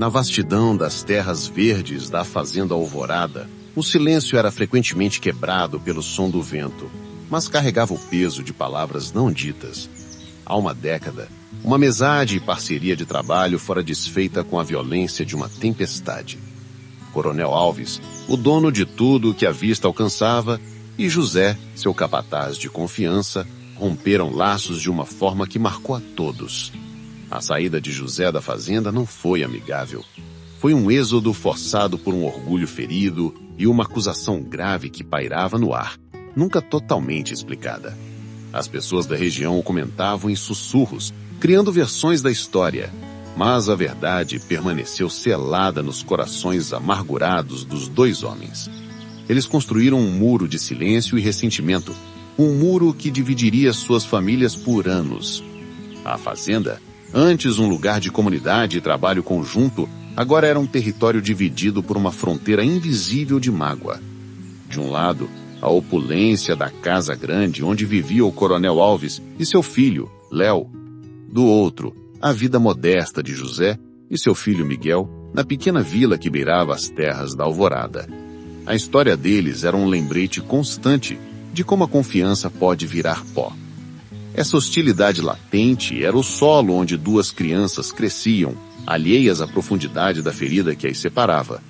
Na vastidão das terras verdes da fazenda Alvorada, o silêncio era frequentemente quebrado pelo som do vento, mas carregava o peso de palavras não ditas. Há uma década, uma amizade e parceria de trabalho fora desfeita com a violência de uma tempestade. Coronel Alves, o dono de tudo que a vista alcançava, e José, seu capataz de confiança, romperam laços de uma forma que marcou a todos. A saída de José da fazenda não foi amigável. Foi um êxodo forçado por um orgulho ferido e uma acusação grave que pairava no ar, nunca totalmente explicada. As pessoas da região o comentavam em sussurros, criando versões da história, mas a verdade permaneceu selada nos corações amargurados dos dois homens. Eles construíram um muro de silêncio e ressentimento, um muro que dividiria suas famílias por anos. A fazenda, antes um lugar de comunidade e trabalho conjunto, agora era um território dividido por uma fronteira invisível de mágoa. De um lado, a opulência da casa grande onde vivia o Coronel Alves e seu filho, Léo. Do outro, a vida modesta de José e seu filho Miguel na pequena vila que beirava as terras da Alvorada. A história deles era um lembrete constante de como a confiança pode virar pó. Essa hostilidade latente era o solo onde duas crianças cresciam, alheias à profundidade da ferida que as separava.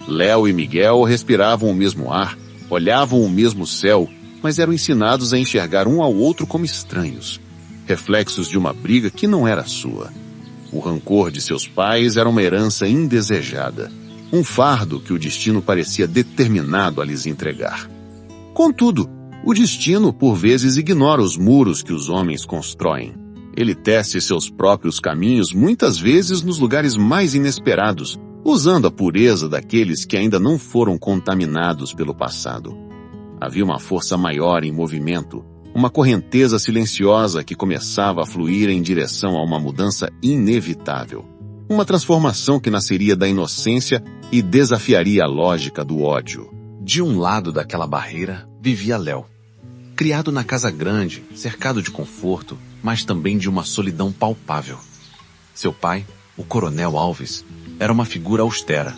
Léo e Miguel respiravam o mesmo ar, olhavam o mesmo céu, mas eram ensinados a enxergar um ao outro como estranhos, reflexos de uma briga que não era sua. O rancor de seus pais era uma herança indesejada, um fardo que o destino parecia determinado a lhes entregar. Contudo, o destino, por vezes, ignora os muros que os homens constroem. Ele tece seus próprios caminhos, muitas vezes nos lugares mais inesperados, usando a pureza daqueles que ainda não foram contaminados pelo passado. Havia uma força maior em movimento, uma correnteza silenciosa que começava a fluir em direção a uma mudança inevitável. Uma transformação que nasceria da inocência e desafiaria a lógica do ódio. De um lado daquela barreira vivia Léo. Criado na casa grande, cercado de conforto, mas também de uma solidão palpável. Seu pai, o Coronel Alves, era uma figura austera,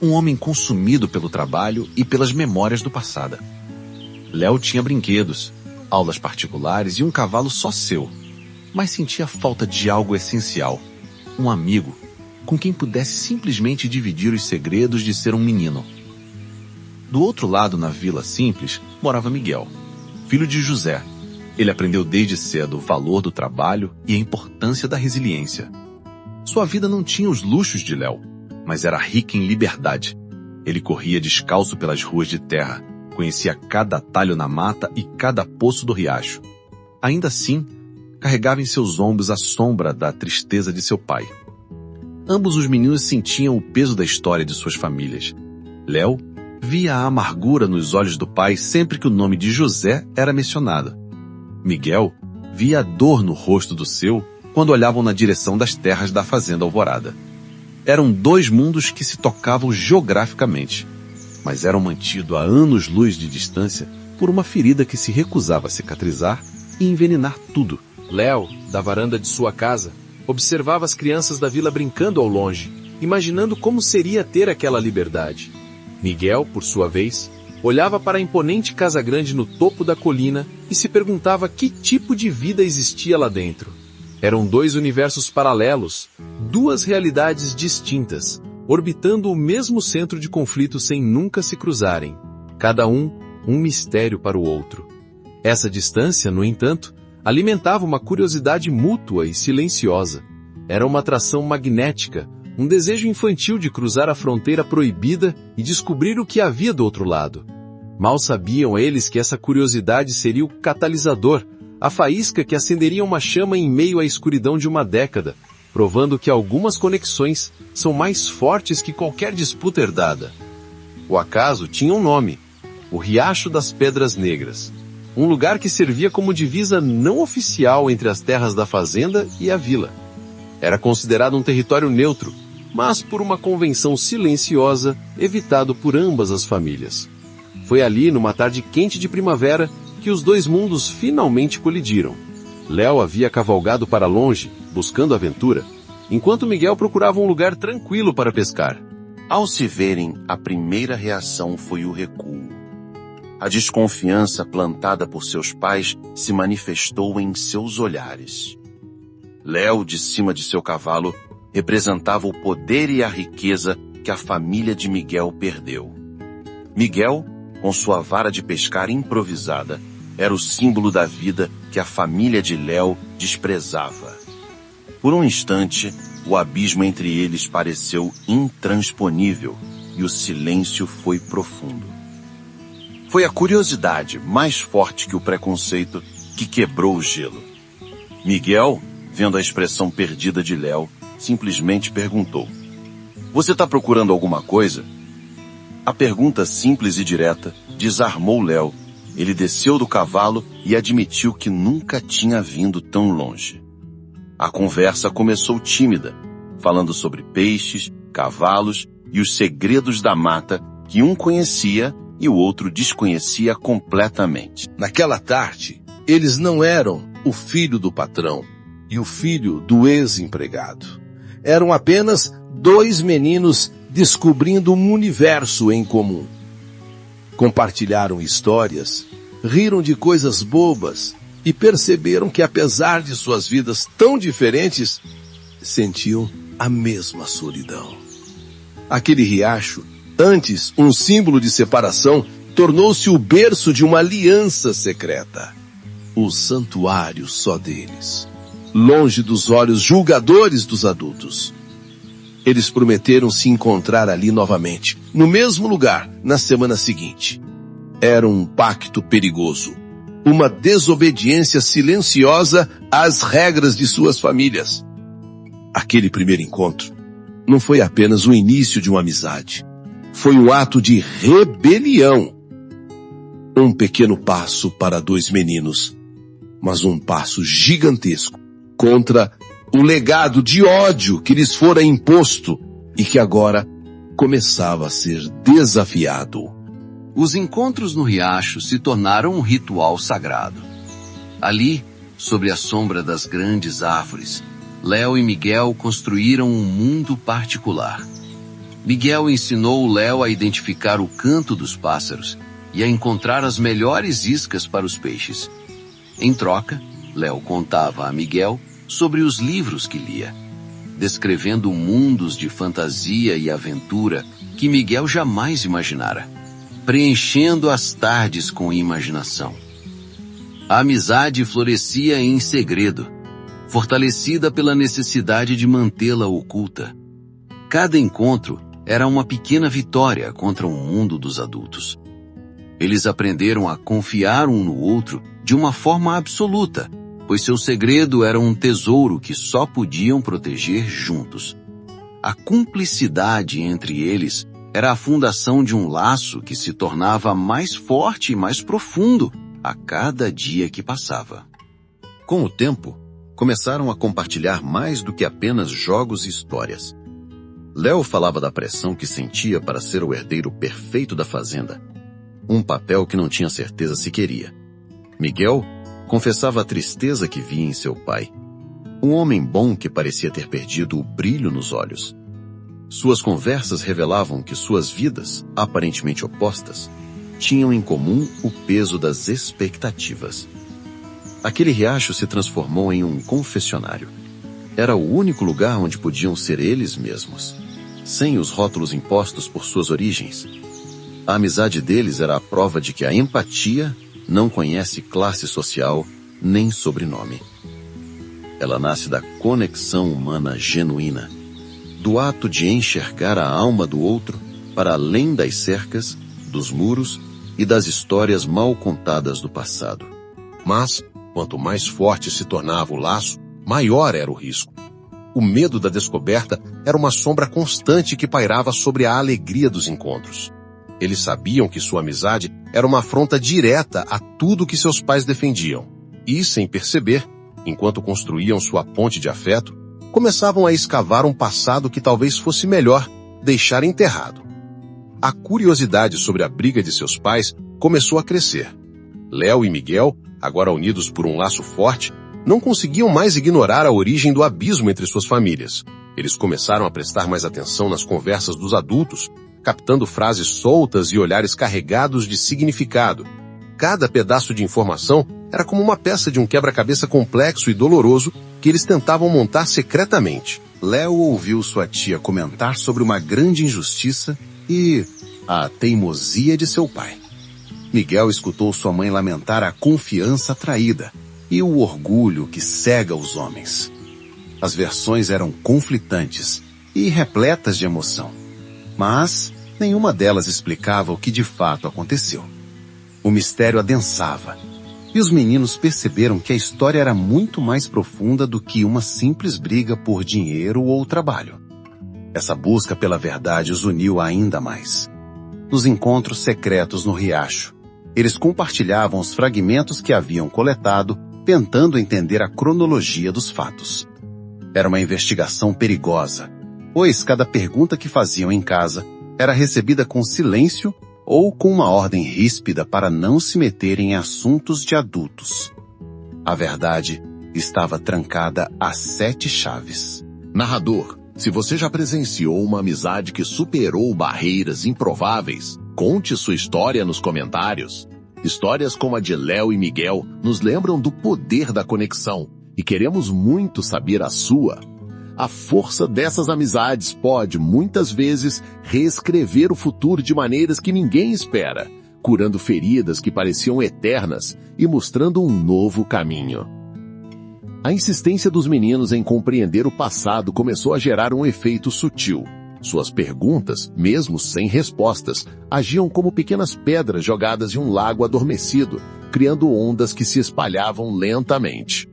um homem consumido pelo trabalho e pelas memórias do passado. Léo tinha brinquedos, aulas particulares e um cavalo só seu, mas sentia falta de algo essencial, um amigo com quem pudesse simplesmente dividir os segredos de ser um menino. Do outro lado, na vila simples, morava Miguel, filho de José. Ele aprendeu desde cedo o valor do trabalho e a importância da resiliência. Sua vida não tinha os luxos de Léo, mas era rica em liberdade. Ele corria descalço pelas ruas de terra, conhecia cada atalho na mata e cada poço do riacho. Ainda assim, carregava em seus ombros a sombra da tristeza de seu pai. Ambos os meninos sentiam o peso da história de suas famílias. Léo via a amargura nos olhos do pai sempre que o nome de José era mencionado. Miguel via a dor no rosto do seu quando olhavam na direção das terras da fazenda Alvorada. Eram dois mundos que se tocavam geograficamente, mas eram mantidos a anos-luz de distância por uma ferida que se recusava a cicatrizar e envenenar tudo. Léo, da varanda de sua casa, observava as crianças da vila brincando ao longe, imaginando como seria ter aquela liberdade. Miguel, por sua vez, olhava para a imponente casa grande no topo da colina e se perguntava que tipo de vida existia lá dentro. Eram dois universos paralelos, duas realidades distintas, orbitando o mesmo centro de conflito sem nunca se cruzarem. Cada um mistério para o outro. Essa distância, no entanto, alimentava uma curiosidade mútua e silenciosa. Era uma atração magnética, um desejo infantil de cruzar a fronteira proibida e descobrir o que havia do outro lado. Mal sabiam eles que essa curiosidade seria o catalisador, a faísca que acenderia uma chama em meio à escuridão de uma década, provando que algumas conexões são mais fortes que qualquer disputa herdada. O acaso tinha um nome: o Riacho das Pedras Negras, um lugar que servia como divisa não oficial entre as terras da fazenda e a vila. Era considerado um território neutro, mas por uma convenção silenciosa, evitado por ambas as famílias. Foi ali, numa tarde quente de primavera, que os dois mundos finalmente colidiram. Léo havia cavalgado para longe, buscando aventura. enquanto Miguel procurava um lugar tranquilo para pescar. Ao se verem, a primeira reação foi o recuo. A desconfiança plantada por seus pais se manifestou em seus olhares. Léo, de cima de seu cavalo, representava o poder e a riqueza que a família de Miguel perdeu. Miguel, com sua vara de pescar improvisada, era o símbolo da vida que a família de Léo desprezava. Por um instante, o abismo entre eles pareceu intransponível e o silêncio foi profundo. Foi a curiosidade, mais forte que o preconceito, que quebrou o gelo. Miguel, vendo a expressão perdida de Léo, simplesmente perguntou: "Você está procurando alguma coisa?" A pergunta simples e direta desarmou Léo. Ele desceu do cavalo e admitiu que nunca tinha vindo tão longe. A conversa começou tímida, falando sobre peixes, cavalos e os segredos da mata que um conhecia e o outro desconhecia completamente. Naquela tarde, eles não eram o filho do patrão e o filho do ex-empregado. Eram apenas dois meninos descobrindo um universo em comum. Compartilharam histórias, riram de coisas bobas e perceberam que, apesar de suas vidas tão diferentes, sentiam a mesma solidão. Aquele riacho, antes um símbolo de separação, tornou-se o berço de uma aliança secreta. O santuário só deles, longe dos olhos julgadores dos adultos. Eles prometeram se encontrar ali novamente, no mesmo lugar, na semana seguinte. Era um pacto perigoso, uma desobediência silenciosa às regras de suas famílias. Aquele primeiro encontro não foi apenas o início de uma amizade. Foi um ato de rebelião. Um pequeno passo para dois meninos, mas um passo gigantesco contra o legado de ódio que lhes fora imposto e que agora começava a ser desafiado. Os encontros no riacho se tornaram um ritual sagrado. Ali, sob a sombra das grandes árvores, Léo e Miguel construíram um mundo particular. Miguel ensinou Léo a identificar o canto dos pássaros e a encontrar as melhores iscas para os peixes. Em troca, Léo contava a Miguel sobre os livros que lia, descrevendo mundos de fantasia e aventura que Miguel jamais imaginara, preenchendo as tardes com imaginação. A amizade florescia em segredo, fortalecida pela necessidade de mantê-la oculta. Cada encontro era uma pequena vitória contra o mundo dos adultos. Eles aprenderam a confiar um no outro de uma forma absoluta, pois seu segredo era um tesouro que só podiam proteger juntos. A cumplicidade entre eles era a fundação de um laço que se tornava mais forte e mais profundo a cada dia que passava. Com o tempo, começaram a compartilhar mais do que apenas jogos e histórias. Léo falava da pressão que sentia para ser o herdeiro perfeito da fazenda, um papel que não tinha certeza se queria. Miguel confessava a tristeza que via em seu pai, um homem bom que parecia ter perdido o brilho nos olhos. Suas conversas revelavam que suas vidas, aparentemente opostas, tinham em comum o peso das expectativas. Aquele riacho se transformou em um confessionário. Era o único lugar onde podiam ser eles mesmos, sem os rótulos impostos por suas origens. A amizade deles era a prova de que a empatia não conhece classe social nem sobrenome. Ela nasce da conexão humana genuína, do ato de enxergar a alma do outro para além das cercas, dos muros e das histórias mal contadas do passado. Mas, quanto mais forte se tornava o laço, maior era o risco. O medo da descoberta era uma sombra constante que pairava sobre a alegria dos encontros. Eles sabiam que sua amizade era uma afronta direta a tudo que seus pais defendiam. E, sem perceber, enquanto construíam sua ponte de afeto, começavam a escavar um passado que talvez fosse melhor deixar enterrado. A curiosidade sobre a briga de seus pais começou a crescer. Léo e Miguel, agora unidos por um laço forte, não conseguiam mais ignorar a origem do abismo entre suas famílias. Eles começaram a prestar mais atenção nas conversas dos adultos, captando frases soltas e olhares carregados de significado. Cada pedaço de informação era como uma peça de um quebra-cabeça complexo e doloroso que eles tentavam montar secretamente. Léo ouviu sua tia comentar sobre uma grande injustiça e a teimosia de seu pai. Miguel escutou sua mãe lamentar a confiança traída e o orgulho que cega os homens. As versões eram conflitantes e repletas de emoção, mas nenhuma delas explicava o que de fato aconteceu. O mistério adensava, e os meninos perceberam que a história era muito mais profunda do que uma simples briga por dinheiro ou trabalho. Essa busca pela verdade os uniu ainda mais. Nos encontros secretos no riacho, eles compartilhavam os fragmentos que haviam coletado, tentando entender a cronologia dos fatos. Era uma investigação perigosa, pois cada pergunta que faziam em casa era recebida com silêncio ou com uma ordem ríspida para não se meterem em assuntos de adultos. A verdade estava trancada a 7 chaves. Narrador, se você já presenciou uma amizade que superou barreiras improváveis, conte sua história nos comentários. Histórias como a de Léo e Miguel nos lembram do poder da conexão e queremos muito saber a sua. A força dessas amizades pode, muitas vezes, reescrever o futuro de maneiras que ninguém espera, curando feridas que pareciam eternas e mostrando um novo caminho. A insistência dos meninos em compreender o passado começou a gerar um efeito sutil. Suas perguntas, mesmo sem respostas, agiam como pequenas pedras jogadas em um lago adormecido, criando ondas que se espalhavam lentamente.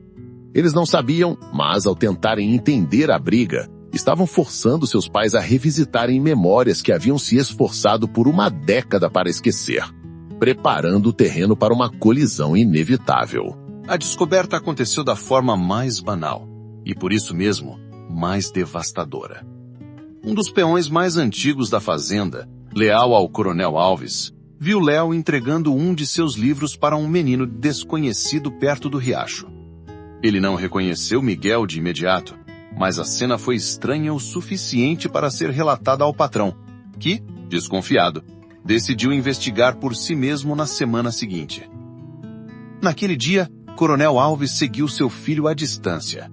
Eles não sabiam, mas ao tentarem entender a briga, estavam forçando seus pais a revisitarem memórias que haviam se esforçado por uma década para esquecer, preparando o terreno para uma colisão inevitável. A descoberta aconteceu da forma mais banal, e por isso mesmo, mais devastadora. Um dos peões mais antigos da fazenda, leal ao Coronel Alves, viu Léo entregando um de seus livros para um menino desconhecido perto do riacho. Ele não reconheceu Miguel de imediato, mas a cena foi estranha o suficiente para ser relatada ao patrão, que, desconfiado, decidiu investigar por si mesmo na semana seguinte. Naquele dia, Coronel Alves seguiu seu filho à distância.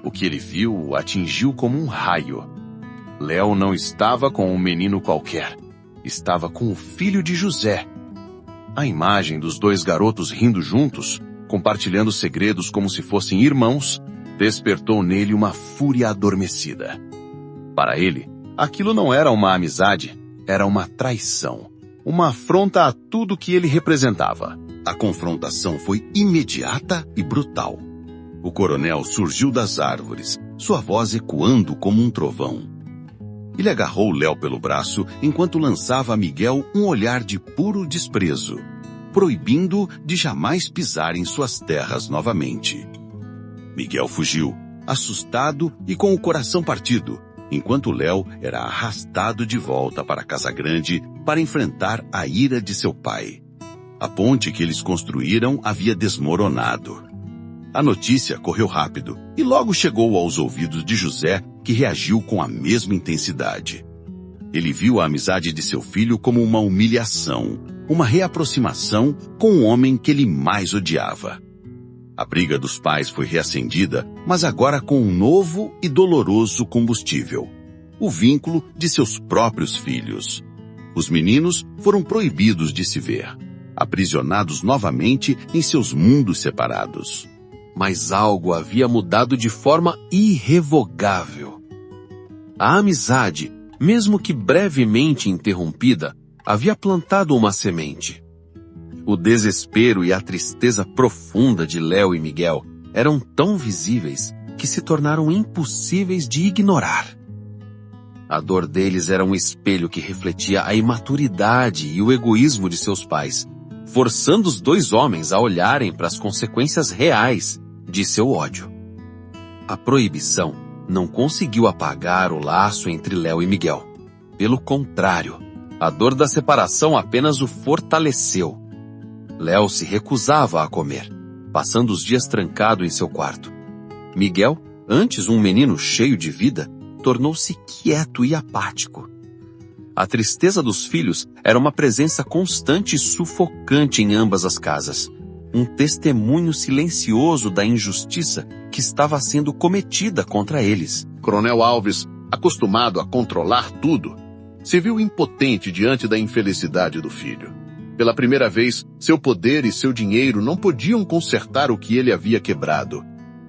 O que ele viu o atingiu como um raio. Léo não estava com um menino qualquer. Estava com o filho de José. A imagem dos dois garotos rindo juntos, compartilhando segredos como se fossem irmãos, despertou nele uma fúria adormecida. Para ele, aquilo não era uma amizade, era uma traição, uma afronta a tudo que ele representava. A confrontação foi imediata e brutal. O coronel surgiu das árvores, sua voz ecoando como um trovão. Ele agarrou Léo pelo braço enquanto lançava a Miguel um olhar de puro desprezo, proibindo-o de jamais pisar em suas terras novamente. Miguel fugiu, assustado e com o coração partido, enquanto Léo era arrastado de volta para a Casa Grande para enfrentar a ira de seu pai. A ponte que eles construíram havia desmoronado. A notícia correu rápido e logo chegou aos ouvidos de José, que reagiu com a mesma intensidade. Ele viu a amizade de seu filho como uma humilhação, uma reaproximação com o homem que ele mais odiava. A briga dos pais foi reacendida, mas agora com um novo e doloroso combustível: o vínculo de seus próprios filhos. Os meninos foram proibidos de se ver, aprisionados novamente em seus mundos separados. Mas algo havia mudado de forma irrevogável. A amizade, mesmo que brevemente interrompida, havia plantado uma semente. O desespero e a tristeza profunda de Léo e Miguel eram tão visíveis que se tornaram impossíveis de ignorar. A dor deles era um espelho que refletia a imaturidade e o egoísmo de seus pais, forçando os dois homens a olharem para as consequências reais de seu ódio. A proibição não conseguiu apagar o laço entre Léo e Miguel. Pelo contrário, a dor da separação apenas o fortaleceu. Léo se recusava a comer, passando os dias trancado em seu quarto. Miguel, antes um menino cheio de vida, tornou-se quieto e apático. A tristeza dos filhos era uma presença constante e sufocante em ambas as casas, um testemunho silencioso da injustiça que estava sendo cometida contra eles. Coronel Alves, acostumado a controlar tudo, se viu impotente diante da infelicidade do filho. Pela primeira vez, seu poder e seu dinheiro não podiam consertar o que ele havia quebrado.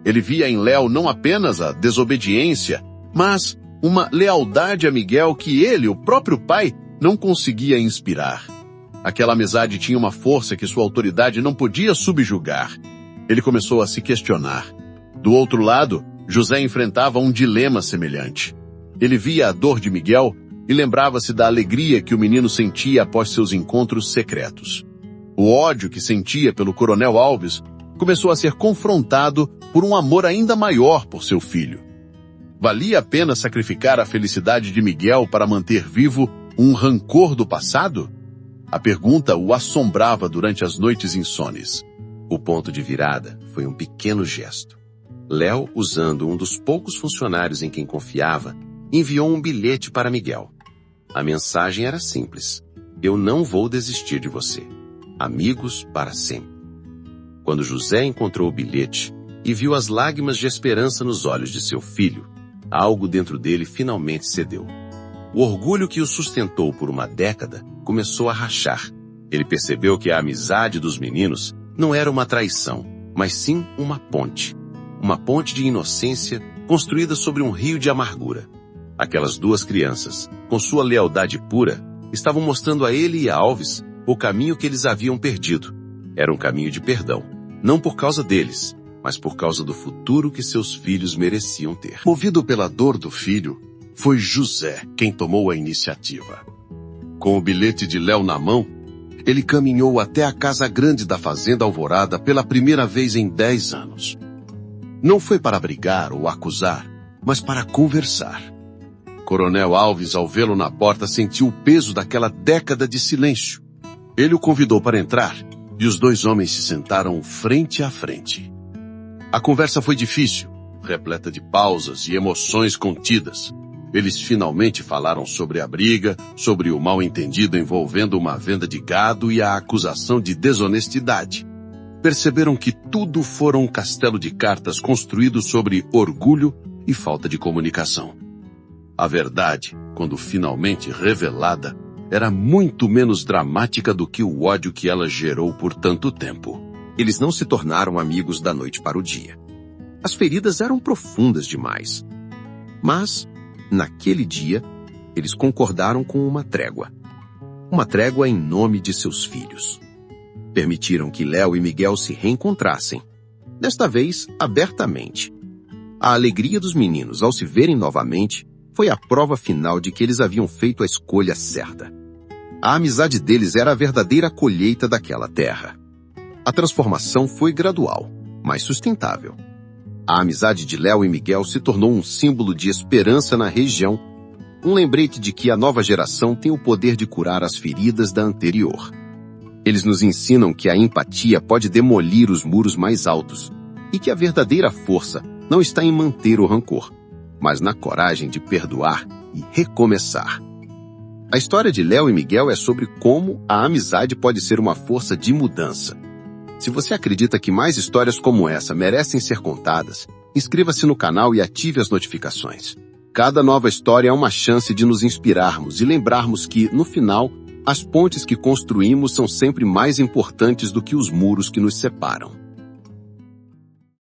Ele via em Léo não apenas a desobediência, mas uma lealdade a Miguel que ele, o próprio pai, não conseguia inspirar. Aquela amizade tinha uma força que sua autoridade não podia subjugar. Ele começou a se questionar. Do outro lado, José enfrentava um dilema semelhante. Ele via a dor de Miguel e lembrava-se da alegria que o menino sentia após seus encontros secretos. O ódio que sentia pelo Coronel Alves começou a ser confrontado por um amor ainda maior por seu filho. Valia a pena sacrificar a felicidade de Miguel para manter vivo um rancor do passado? A pergunta o assombrava durante as noites insones. O ponto de virada foi um pequeno gesto. Léo, usando um dos poucos funcionários em quem confiava, enviou um bilhete para Miguel. A mensagem era simples: eu não vou desistir de você. Amigos para sempre. Quando José encontrou o bilhete e viu as lágrimas de esperança nos olhos de seu filho, algo dentro dele finalmente cedeu. O orgulho que o sustentou por uma década começou a rachar. Ele percebeu que a amizade dos meninos não era uma traição, mas sim uma ponte. Uma ponte de inocência construída sobre um rio de amargura. Aquelas duas crianças, com sua lealdade pura, estavam mostrando a ele e a Alves o caminho que eles haviam perdido. Era um caminho de perdão, não por causa deles, mas por causa do futuro que seus filhos mereciam ter. Movido pela dor do filho, foi José quem tomou a iniciativa. Com o bilhete de Léo na mão, ele caminhou até a casa grande da Fazenda Alvorada pela primeira vez em 10 anos. Não foi para brigar ou acusar, mas para conversar. Coronel Alves, ao vê-lo na porta, sentiu o peso daquela década de silêncio. Ele o convidou para entrar, e os dois homens se sentaram frente a frente. A conversa foi difícil, repleta de pausas e emoções contidas. Eles finalmente falaram sobre a briga, sobre o mal-entendido envolvendo uma venda de gado e a acusação de desonestidade. Perceberam que tudo fora um castelo de cartas construído sobre orgulho e falta de comunicação. A verdade, quando finalmente revelada, era muito menos dramática do que o ódio que ela gerou por tanto tempo. Eles não se tornaram amigos da noite para o dia. As feridas eram profundas demais. Mas, naquele dia, eles concordaram com uma trégua. Uma trégua em nome de seus filhos. Permitiram que Léo e Miguel se reencontrassem. Desta vez, abertamente. A alegria dos meninos ao se verem novamente foi a prova final de que eles haviam feito a escolha certa. A amizade deles era a verdadeira colheita daquela terra. A transformação foi gradual, mas sustentável. A amizade de Léo e Miguel se tornou um símbolo de esperança na região, um lembrete de que a nova geração tem o poder de curar as feridas da anterior. Eles nos ensinam que a empatia pode demolir os muros mais altos e que a verdadeira força não está em manter o rancor, mas na coragem de perdoar e recomeçar. A história de Léo e Miguel é sobre como a amizade pode ser uma força de mudança. Se você acredita que mais histórias como essa merecem ser contadas, inscreva-se no canal e ative as notificações. Cada nova história é uma chance de nos inspirarmos e lembrarmos que, no final, as pontes que construímos são sempre mais importantes do que os muros que nos separam.